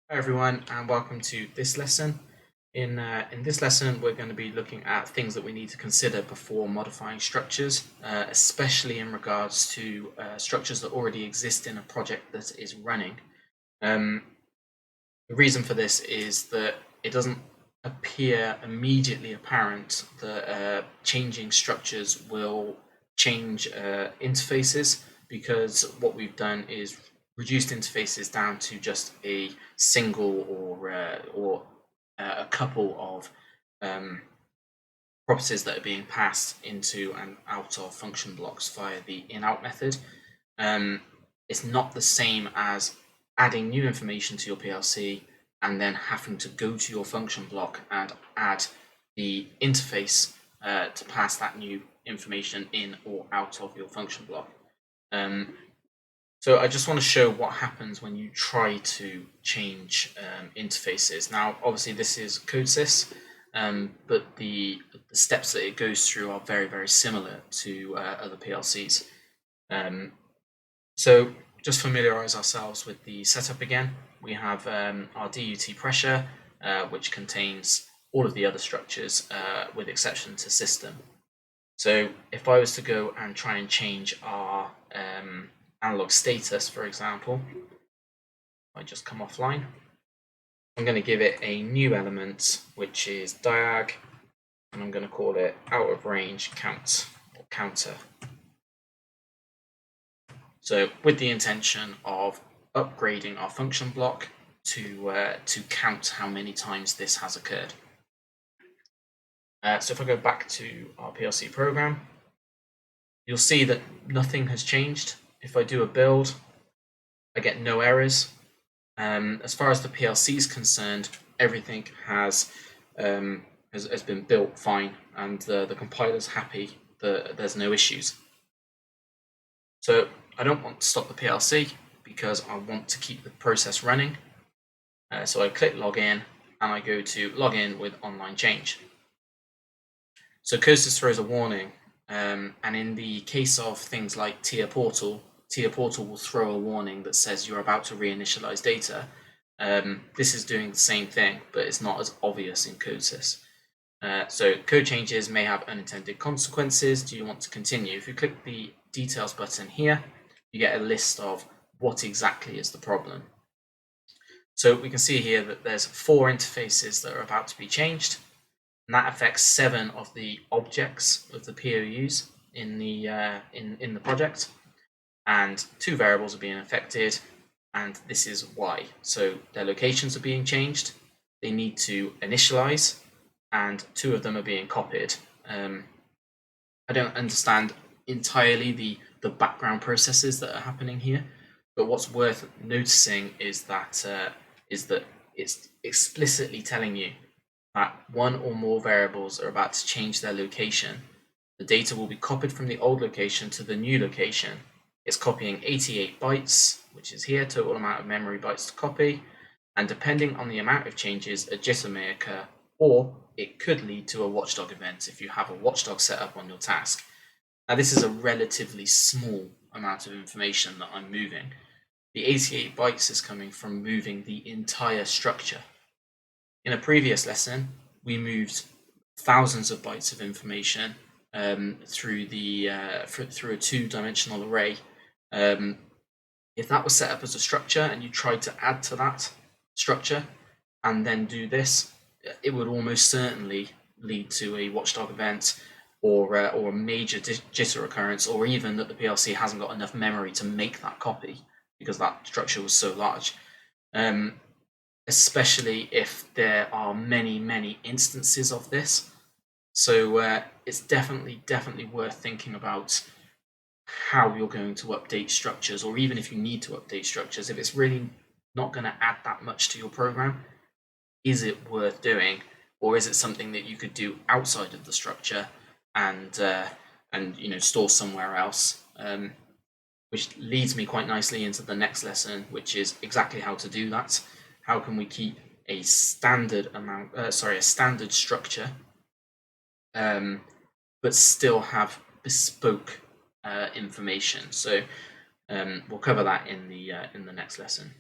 Hi everyone, and welcome to this lesson. In this lesson, we're going to be looking at things that we need to consider before modifying structures, especially in regards to structures that already exist in a project that is running. The reason for this is that it doesn't appear immediately apparent that changing structures will change interfaces, because what we've done is reduced interfaces down to just a single or a couple of properties that are being passed into and out of function blocks via the INOUT method. It's not the same as adding new information to your PLC and then having to go to your function block and add the interface to pass that new information in or out of your function block. So I just want to show what happens when you try to change interfaces. Now, obviously this is Codesys, but the steps that it goes through are very, very similar to other PLCs. So just familiarize ourselves with the setup again. We have our DUT pressure, which contains all of the other structures with exception to system. So if I was to go and try and change our analog status, for example, I just come offline. I'm going to give it a new element, which is diag, and I'm going to call it out of range count or counter. So with the intention of upgrading our function block to count how many times this has occurred. So if I go back to our PLC program, you'll see that nothing has changed. If I do a build, I get no errors. As far as the PLC is concerned, everything has been built fine, and the compiler's happy that there's no issues. So I don't want to stop the PLC because I want to keep the process running. So I click login and I go to login with online change. So Codesys throws a warning, and in the case of things like TIA Portal will throw a warning that says you're about to reinitialize data. This is doing the same thing, but it's not as obvious in Codesys. So code changes may have unintended consequences. Do you want to continue? If you click the details button here, you get a list of what exactly is the problem. So we can see here that there's 4 interfaces that are about to be changed, and that affects 7 of the objects of the POUs in the project, and 2 variables are being affected, and this is why. So their locations are being changed, they need to initialize, and 2 of them are being copied. I don't understand entirely the background processes that are happening here, but what's worth noticing is that it's explicitly telling you that 1 or more variables are about to change their location. The data will be copied from the old location to the new location. It's copying 88 bytes, which is here, total amount of memory bytes to copy, and depending on the amount of changes, a jitter may occur, or it could lead to a watchdog event if you have a watchdog set up on your task. Now, this is a relatively small amount of information that I'm moving. The 88 bytes is coming from moving the entire structure. In a previous lesson, we moved thousands of bytes of information through a 2-dimensional array. If that was set up as a structure and you tried to add to that structure and then do this, it would almost certainly lead to a watchdog event or a major jitter occurrence, or even that the PLC hasn't got enough memory to make that copy because that structure was so large. Especially if there are many, many instances of this. So it's definitely worth thinking about how you're going to update structures, or even if you need to update structures, if it's really not going to add that much to your program, is it worth doing, or is it something that you could do outside of the structure and store somewhere else? Which leads me quite nicely into the next lesson, which is exactly how to do that. How can we keep a standard structure, but still have bespoke information? So we'll cover that in the next lesson.